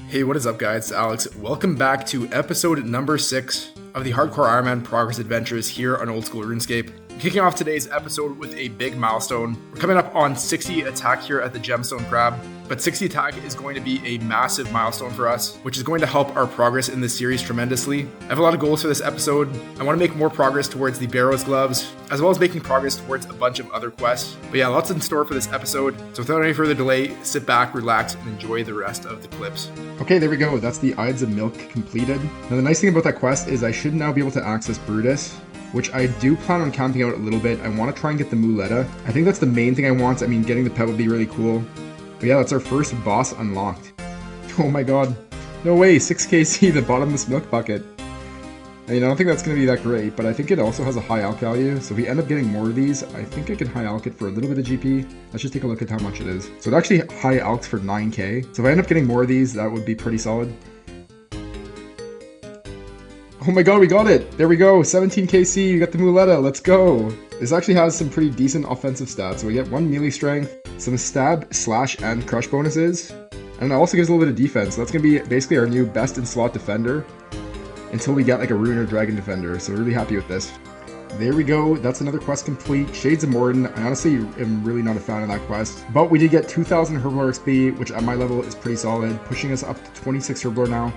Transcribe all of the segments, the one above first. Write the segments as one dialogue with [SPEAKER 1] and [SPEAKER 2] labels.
[SPEAKER 1] Hey, what is up guys? It's Alex. Welcome back to episode number 6 of the Hardcore Ironman Progress Adventures here on Old School RuneScape. Kicking off today's episode with a big milestone. We're coming up on 60 attack here at the Gemstone Crab, but 60 attack is going to be a massive milestone for us, which is going to help our progress in this series tremendously. I have a lot of goals for this episode. I want to make more progress towards the Barrows gloves, as well as making progress towards a bunch of other quests. But yeah, lots in store for this episode. So without any further delay, sit back, relax, and enjoy the rest of the clips.
[SPEAKER 2] Okay, there we go. That's the Ides of Milk completed. Now the nice thing about that quest is I should now be able to access Brutus, which I do plan on camping out a little bit. I want to try and get the Muleta. I think that's the main thing I want. I mean, getting the pet would be really cool. But yeah, that's our first boss unlocked. Oh my god. No way, 6kc, the bottomless milk bucket. I mean, I don't think that's going to be that great, but I think it also has a high alch value. So if we end up getting more of these, I think I can high alch it for a little bit of GP. Let's just take a look at how much it is. So it actually high alch for 9k. So if I end up getting more of these, that would be pretty solid. Oh my god, we got it! There we go, 17kc, we got the Muleta, let's go! This actually has some pretty decent offensive stats. So we get 1 melee strength, some stab, slash, and crush bonuses, and it also gives a little bit of defense. So that's going to be basically our new best in slot defender until we get like a rune or dragon defender, so really happy with this. There we go, that's another quest complete. Shades of Morden, I honestly am really not a fan of that quest, but we did get 2000 Herblore XP, which at my level is pretty solid, pushing us up to 26 Herblore now.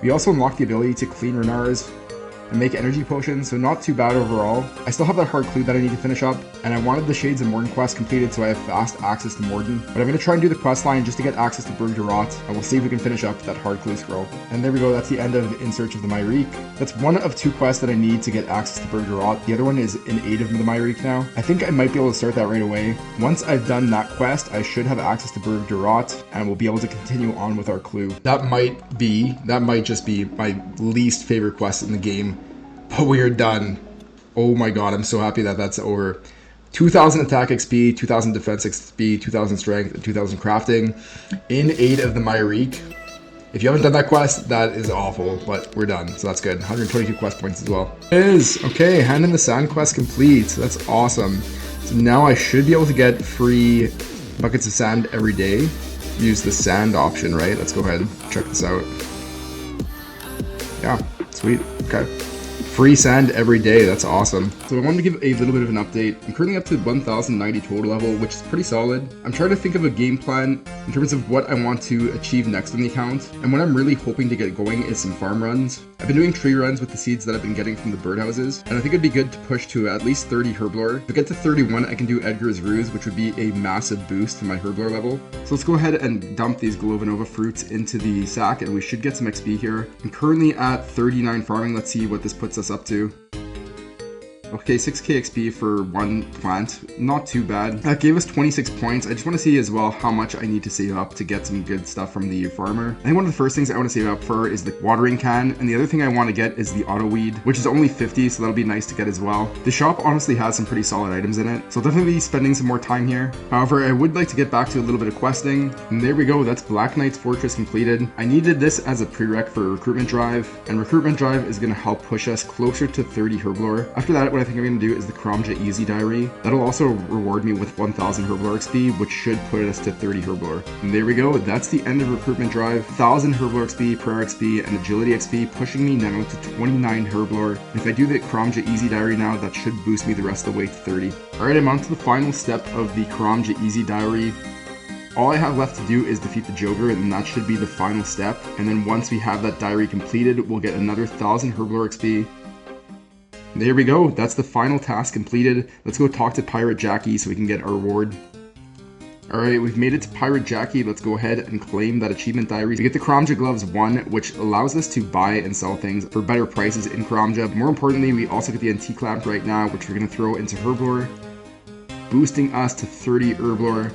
[SPEAKER 2] We also unlocked the ability to clean Renars and make energy potions, so not too bad overall. I still have that hard clue that I need to finish up, and I wanted the Shades of Morden quest completed so I have fast access to Morden, but I'm going to try and do the quest line just to get access to Brutus, and we'll see if we can finish up that hard clue scroll. And there we go, that's the end of In Search of the Myreque. That's one of 2 quests that I need to get access to Brutus. The other one is in aid of the Myreque now. I think I might be able to start that right away. Once I've done that quest, I should have access to Brutus, and we'll be able to continue on with our clue. That might just be my least favorite quest in the game. But we are done. Oh my god, I'm so happy that that's over. 2000 attack XP, 2000 defense XP, 2000 strength, and 2000 crafting in aid of the Myreque. If you haven't done that quest, that is awful, but we're done, so that's good. 122 quest points as well. It is. Okay, Hand in the Sand quest complete. That's awesome. So now I should be able to get free buckets of sand every day. Use the sand option, right? Let's go ahead and check this out. Yeah, sweet. Okay. Free sand every day, that's awesome. So I wanted to give a little bit of an update. I'm currently up to 1090 total level, which is pretty solid. I'm trying to think of a game plan in terms of what I want to achieve next on the account. And what I'm really hoping to get going is some farm runs. I've been doing tree runs with the seeds that I've been getting from the birdhouses, and I think it'd be good to push to at least 30 Herblore. To get to 31, I can do Edgar's Ruse, which would be a massive boost to my Herblore level. So let's go ahead and dump these Glovanova fruits into the sack, and we should get some XP here. I'm currently at 39 farming. Let's see what this puts us up to. Okay, 6k XP for 1 plant, not too bad. That gave us 26 points. I just want to see as well how much I need to save up to get some good stuff from the farmer. I think one of the first things I want to save up for is the watering can, and the other thing I want to get is the auto weed, which is only 50, so that'll be nice to get as well. The shop honestly has some pretty solid items in it, so I'll definitely be spending some more time here. However, I would like to get back to a little bit of questing, and there we go, that's Black Knight's Fortress completed. I needed this as a prereq for Recruitment Drive, and Recruitment Drive is going to help push us closer to 30 Herblore. After that, what I think I'm going to do is the Kromja Easy Diary. That'll also reward me with 1000 Herblore XP, which should put us to 30 Herblore. And there we go, that's the end of Recruitment Drive. 1000 Herblore XP, Prayer XP, and Agility XP, pushing me now to 29 Herblore. And if I do the Kromja Easy Diary now, that should boost me the rest of the way to 30. Alright, I'm on to the final step of the Kromja Easy Diary. All I have left to do is defeat the Joker, and that should be the final step. And then once we have that diary completed, we'll get another 1000 Herblore XP. There we go, that's the final task completed. Let's go talk to Pirate Jackie so we can get our reward. Alright, we've made it to Pirate Jackie. Let's go ahead and claim that achievement diary. We get the Kromja Gloves 1, which allows us to buy and sell things for better prices in Kromja. More importantly, we also get the Antique Lamp right now, which we're going to throw into Herblore, boosting us to 30 Herblore,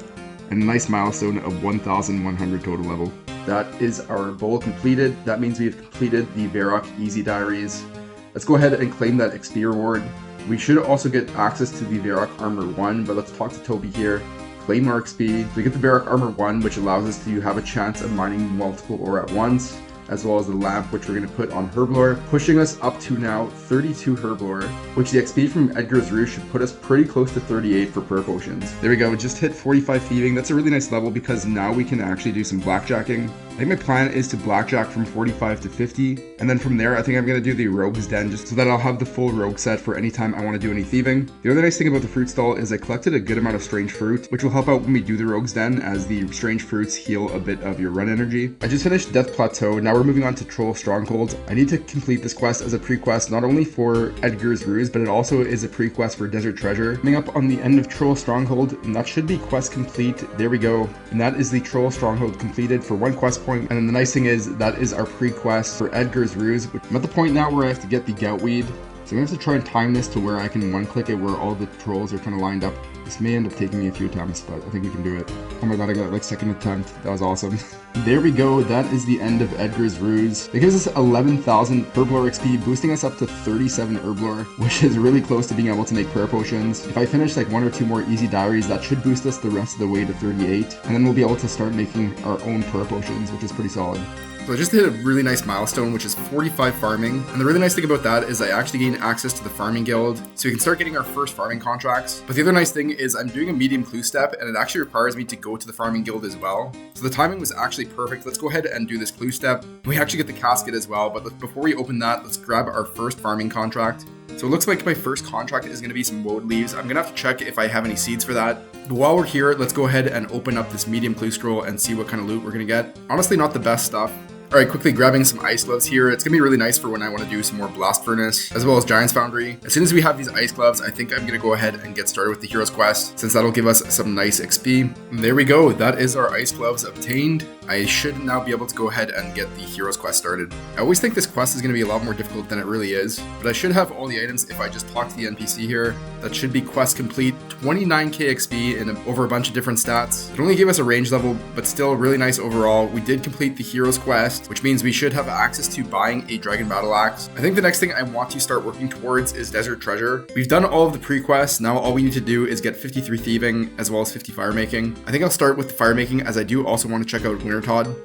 [SPEAKER 2] and a nice milestone of 1100 total level. That is our goal completed. That means we've completed the Varrock Easy Diaries. Let's go ahead and claim that XP reward. We should also get access to the Varrock Armor 1, but let's talk to Toby here. Claim our XP. We get the Varrock Armor 1, which allows us to have a chance of mining multiple ore at once, as well as the lamp, which we're going to put on Herblore, pushing us up to now 32 Herblore, which the XP from Edgar's Ruse should put us pretty close to 38 for prayer potions. There we go, just hit 45 thieving. That's a really nice level because now we can actually do some blackjacking. I think my plan is to blackjack from 45 to 50, and then from there I think I'm going to do the rogue's den just so that I'll have the full rogue set for any time I want to do any thieving. The other nice thing about the fruit stall is I collected a good amount of strange fruit, which will help out when we do the rogue's den, as the strange fruits heal a bit of your run energy. I just finished Death Plateau, now we're moving on to Troll Stronghold. I need to complete this quest as a pre-quest not only for Edgar's Ruse, but it also is a pre-quest for Desert Treasure. Coming up on the end of Troll Stronghold, and that should be quest complete. There we go. And that is the Troll Stronghold completed for 1 quest point. And then the nice thing is that is our pre-quest for Edgar's Ruse. I'm at the point now where I have to get the Goutweed. So I'm going to have to try and time this to where I can one-click it where all the trolls are kind of lined up. This may end up taking me a few attempts, but I think we can do it. Oh my god, I got like second attempt. That was awesome. There we go. That is the end of Edgar's Ruse. It gives us 11,000 Herblore XP, boosting us up to 37 Herblore, which is really close to being able to make prayer potions. If I finish like 1 or 2 more easy diaries, that should boost us the rest of the way to 38. And then we'll be able to start making our own prayer potions, which is pretty solid.
[SPEAKER 1] So I just hit a really nice milestone, which is 45 farming. And the really nice thing about that is I actually gain access to the farming guild, so we can start getting our first farming contracts. But the other nice thing is I'm doing a medium clue step, and it actually requires me to go to the farming guild as well. So the timing was actually perfect. Let's go ahead and do this clue step. We actually get the casket as well, but before we open that, let's grab our first farming contract. So it looks like my first contract is going to be some woad leaves. I'm going to have to check if I have any seeds for that. But while we're here, let's go ahead and open up this medium clue scroll and see what kind of loot we're going to get. Honestly, not the best stuff. Alright, quickly grabbing some ice gloves here. It's going to be really nice for when I want to do some more blast furnace, as well as Giant's Foundry. As soon as we have these ice gloves, I think I'm going to go ahead and get started with the Hero's Quest, since that'll give us some nice XP. And there we go, that is our ice gloves obtained. I should now be able to go ahead and get the Hero's Quest started. I always think this quest is going to be a lot more difficult than it really is, but I should have all the items if I just talk to the NPC here. That should be quest complete, 29k XP and over a bunch of different stats. It only gave us a range level, but still really nice overall. We did complete the Hero's Quest, which means we should have access to buying a Dragon Battle Axe. I think the next thing I want to start working towards is Desert Treasure. We've done all of the pre-quests, now all we need to do is get 53 Thieving as well as 50 Fire Making. I think I'll start with the Fire Making, as I do also want to check out Wintertodt.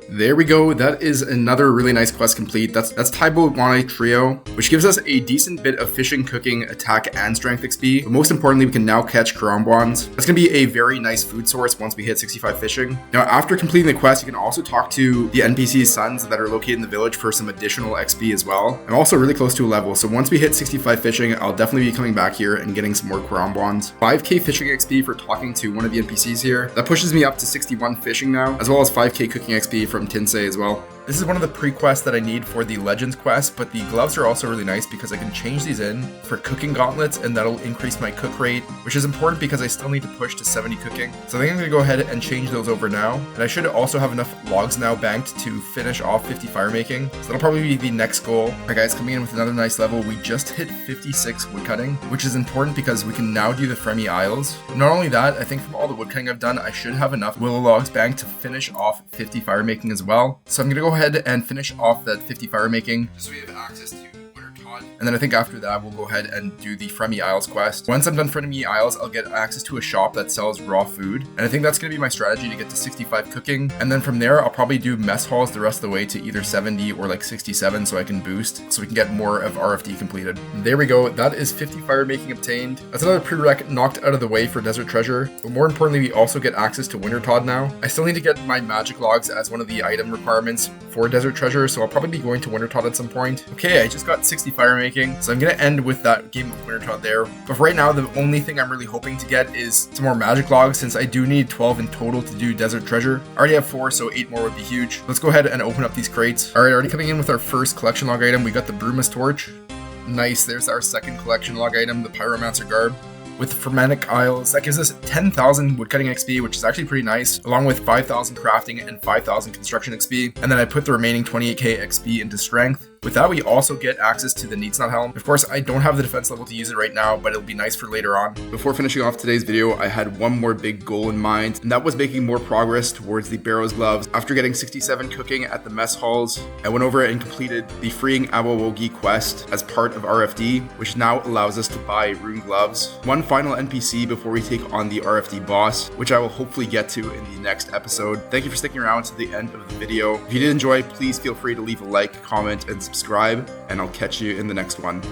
[SPEAKER 1] There we go, that is another really nice quest complete. That's Taibo Guanai Trio, which gives us a decent bit of fishing, cooking, attack, and strength XP. But most importantly, we can now catch Karambwans. That's going to be a very nice food source once we hit 65 fishing. Now, after completing the quest, you can also talk to the NPC's sons that are located in the village for some additional XP as well. I'm also really close to a level, so once we hit 65 fishing, I'll definitely be coming back here and getting some more Karambwans. 5k fishing XP for talking to one of the NPCs here. That pushes me up to 61 fishing now, as well as 5k cooking XP from Tinsei as well. This is one of the pre-quests that I need for the Legends quest, but the gloves are also really nice because I can change these in for cooking gauntlets, and that'll increase my cook rate, which is important because I still need to push to 70 cooking. So I think I'm going to go ahead and change those over now. And I should also have enough logs now banked to finish off 50 fire making. So that'll probably be the next goal. Alright guys, coming in with another nice level. We just hit 56 woodcutting, which is important because we can now do the Fremennik Isles. Not only that, I think from all the woodcutting I've done, I should have enough willow logs banked to finish off 50 fire making as well. So I'm going to go ahead and finish off that 50 fire making, just so we have access to Wintertodt. And then I think after that, we'll go ahead and do the Fremennik Isles quest. Once I'm done Fremennik Isles, I'll get access to a shop that sells raw food. And I think that's going to be my strategy to get to 65 cooking. And then from there, I'll probably do mess halls the rest of the way to either 70 or like 67 so I can boost, so we can get more of RFD completed. And there we go. That is 50 fire making obtained. That's another prereq knocked out of the way for Desert Treasure. But more importantly, we also get access to Wintertodt now. I still need to get my magic logs as one of the item requirements for Desert Treasure, so I'll probably be going to Wintertodt at some point. Okay, I just got 60 fire making, so I'm gonna end with that game of Wintertodt there. But for right now, the only thing I'm really hoping to get is some more magic logs, since I do need 12 in total to do Desert Treasure. I already have 4, so 8 more would be huge. Let's go ahead and open up these crates. Alright, already coming in with our first collection log item, we got the Brutus torch. Nice, there's our second collection log item, the Pyromancer garb. With Fremennik Isles, that gives us 10,000 woodcutting XP, which is actually pretty nice, along with 5,000 crafting and 5,000 construction XP. And then I put the remaining 28k XP into strength. With that, we also get access to the Neatsnot helm. Of course, I don't have the defense level to use it right now, but it'll be nice for later on. Before finishing off today's video, I had one more big goal in mind, and that was making more progress towards the Barrow's gloves. After getting 67 cooking at the mess halls, I went over and completed the freeing Awawogi quest as part of RFD, which now allows us to buy rune gloves. One final NPC before we take on the RFD boss, which I will hopefully get to in the next episode. Thank you for sticking around to the end of the video. If you did enjoy, please feel free to leave a like, comment, and subscribe, and I'll catch you in the next one.